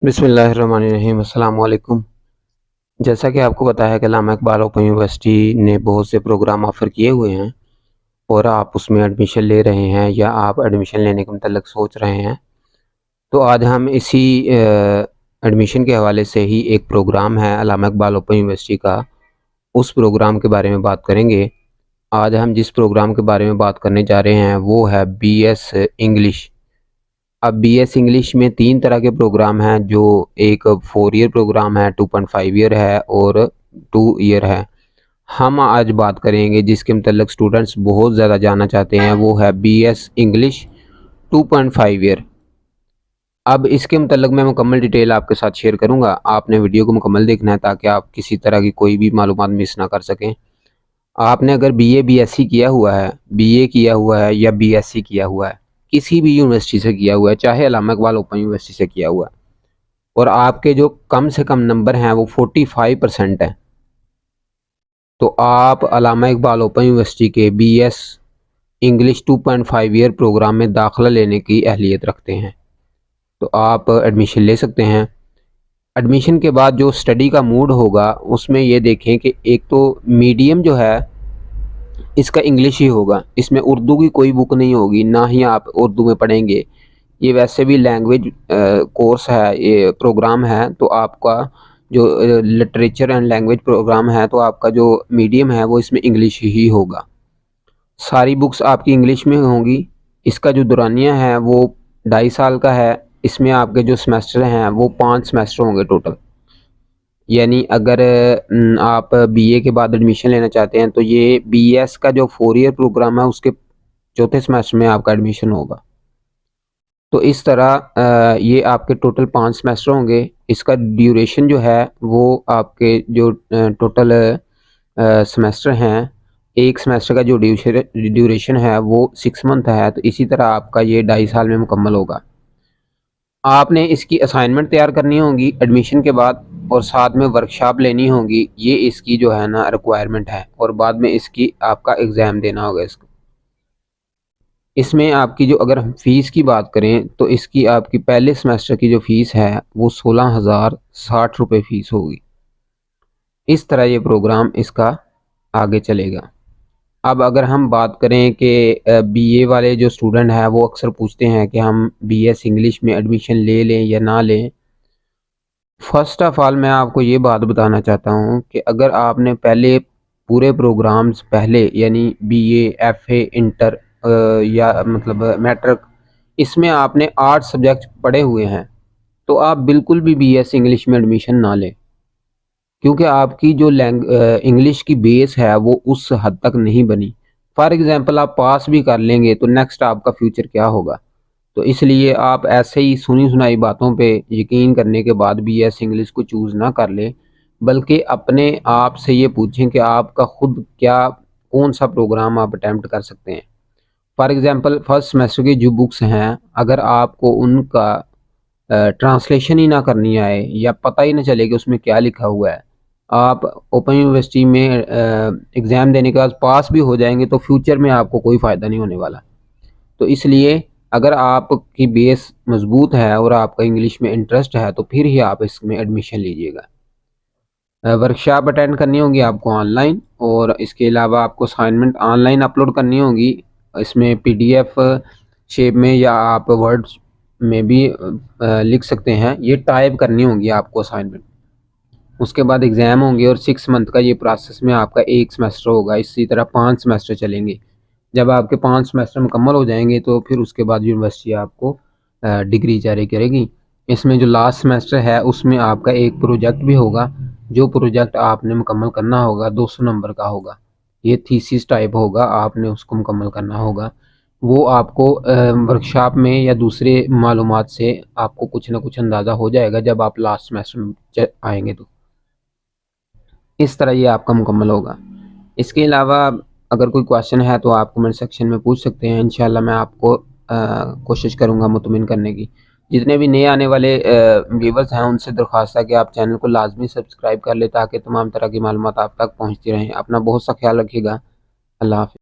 बिस्मिल्लाहिर्रहमानिर्रहीम अस्सलाम वालेकुम। जैसा कि आपको पता है कि अल्लामा इकबाल ओपन यूनिवर्सिटी ने बहुत से प्रोग्राम ऑफ़र किए हुए हैं और आप उसमें एडमिशन ले रहे हैं या आप एडमिशन लेने के मतलब सोच रहे हैं। तो आज हम इसी एडमिशन के हवाले से ही एक प्रोग्राम है अल्लामा इकबाल ओपन यूनिवर्सिटी का, उस प्रोग्राम के बारे में बात करेंगे। आज हम जिस प्रोग्राम के बारे में बात करने जा रहे हैं वो है बीएस इंग्लिश। अब बीएस इंग्लिश में 3 तरह के प्रोग्राम हैं, जो एक 4 ईयर प्रोग्राम है, 2.5 ईयर है और 2 ईयर है। हम आज बात करेंगे जिसके मतलब स्टूडेंट्स बहुत ज़्यादा जानना चाहते हैं, वो है बीएस इंग्लिश 2.5 ईयर। अब इसके मतलब मैं मुकम्मल डिटेल आपके साथ शेयर करूंगा। आपने वीडियो को मुकम्मल देखना है ताकि आप किसी तरह की कोई भी मालूमात मिस ना कर सकें। आपने अगर बीए बीएससी किया हुआ है, बीए किया हुआ है या बीएससी किया हुआ है, किसी भी यूनिवर्सिटी से किया हुआ है, चाहे अल्लामा इकबाल ओपन यूनिवर्सिटी से किया हुआ है, और आपके जो कम से कम नंबर हैं वो 45% है, तो आप अल्लामा इकबाल ओपन यूनिवर्सिटी के बीएस इंग्लिश 2.5 ईयर प्रोग्राम में दाखिला लेने की अहलियत रखते हैं, तो आप एडमिशन ले सकते हैं। एडमिशन के बाद जो स्टडी का मूड होगा उसमें ये देखें कि एक तो मीडियम जो है इसका इंग्लिश ही होगा, इसमें उर्दू की कोई बुक नहीं होगी, ना ही आप उर्दू में पढ़ेंगे। ये वैसे भी लैंग्वेज कोर्स है, ये प्रोग्राम है, तो आपका जो लिटरेचर एंड लैंग्वेज प्रोग्राम है, तो आपका जो मीडियम है वो इसमें इंग्लिश ही होगा। सारी बुक्स आपकी इंग्लिश में होंगी। इसका जो दौरानिया है वो 2.5 साल का है। इसमें आपके जो सेमेस्टर हैं वो 5 सेमेस्टर होंगे टोटल। यानी अगर आप बीए के बाद एडमिशन लेना चाहते हैं तो ये बीएस का जो 4 ईयर प्रोग्राम है उसके चौथे सेमेस्टर में आपका एडमिशन होगा। तो इस तरह ये आपके टोटल 5 सेमेस्टर होंगे। इसका ड्यूरेशन जो है वो आपके जो टोटल सेमेस्टर हैं, एक सेमेस्टर का जो ड्यूरेशन है वो 6 मंथ है, तो इसी तरह आपका ये 2.5 साल में मुकम्मल होगा। आपने इसकी असाइनमेंट तैयार करनी होगी एडमिशन के बाद, और साथ में वर्कशॉप लेनी होगी। ये इसकी जो है ना रिक्वायरमेंट है, और बाद में इसकी आपका एग्ज़ाम देना होगा इसको। इसमें आपकी जो अगर हम फ़ीस की बात करें तो इसकी आपकी पहले सेमेस्टर की जो फ़ीस है वो 16,060 रुपये फ़ीस होगी। इस तरह ये प्रोग्राम इसका आगे चलेगा। अब अगर हम बात करें कि बीए वाले जो स्टूडेंट हैं वो अक्सर पूछते हैं कि हम बीएस इंग्लिश में एडमिशन ले लें या ना लें। फ़र्स्ट ऑफ़ ऑल मैं आपको ये बात बताना चाहता हूँ कि अगर आपने पहले पूरे प्रोग्राम्स पहले यानी बीए, एफए, इंटर या मतलब मैट्रिक, इसमें आपने 8 सब्जेक्ट पढ़े हुए हैं, तो आप बिल्कुल भी बीएस इंग्लिश में एडमिशन ना लें। क्योंकि आपकी जो इंग्लिश की बेस है वो उस हद तक नहीं बनी। फॉर एग्ज़ाम्पल आप पास भी कर लेंगे तो नेक्स्ट आपका फ्यूचर क्या होगा? तो इसलिए आप ऐसे ही सुनी-सुनाई बातों पे यकीन करने के बाद बीएस इंग्लिश को चूज़ ना कर लें, बल्कि अपने आप से ये पूछें कि आपका खुद क्या कौन-सा प्रोग्राम आप अटेम्प्ट कर सकते हैं। फॉर एग्ज़ाम्पल फर्स्ट सेमेस्टर की जो बुक्स हैं, अगर आपको उनका ट्रांसलेशन ही ना करनी आए या पता ही ना चले कि उसमें क्या लिखा हुआ है, आप ओपन यूनिवर्सिटी में एग्ज़ाम देने के बाद पास भी हो जाएँगे तो फ्यूचर में आपको कोई फ़ायदा नहीं होने वाला। तो इसलिए अगर आपकी बेस मज़बूत है और आपका इंग्लिश में इंटरेस्ट है तो फिर ही आप इसमें एडमिशन लीजिएगा। वर्कशॉप अटेंड करनी होगी आपको ऑनलाइन, और इसके अलावा आपको असाइनमेंट ऑनलाइन अपलोड करनी होगी। इसमें पीडीएफ शेप में या आप वर्ड में भी लिख सकते हैं, ये टाइप करनी होगी आपको असाइनमेंट। उसके बाद एग्ज़ाम होंगे और 6 मंथ का ये प्रोसेस में आपका 1 सेमेस्टर होगा। इसी तरह 5 सेमेस्टर चलेंगे। जब आपके 5 सेमेस्टर मुकम्मल हो जाएँगे तो फिर उसके बाद यूनिवर्सिटी आपको डिग्री जारी करेगी। इसमें जो लास्ट सेमेस्टर है उसमें आपका एक प्रोजेक्ट भी होगा, जो प्रोजेक्ट आपने मुकम्मल करना होगा 200 नंबर का होगा। ये थीसिस टाइप होगा, आपने उसको मुकम्मल करना होगा। वो आपको वर्कशॉप में या दूसरे मालूमात से आपको कुछ ना कुछ अंदाज़ा हो जाएगा जब आप लास्ट सेमेस्टर में आएँगे तो। इस तरह ये आपका मुकम्मल होगा। इसके अलावा अगर कोई क्वेश्चन है तो आप कमेंट सेक्शन में पूछ सकते हैं। इंशाल्लाह मैं आपको कोशिश करूँगा मुतमिन करने की। जितने भी नए आने वाले व्यूअर्स हैं उनसे दरख्वास्त है कि आप चैनल को लाज़मी सब्सक्राइब कर लें ताकि तमाम तरह की मालूमात आप तक पहुँचती रहें। अपना बहुत सा ख्याल रखिएगा। अल्लाह हाफ़िज़।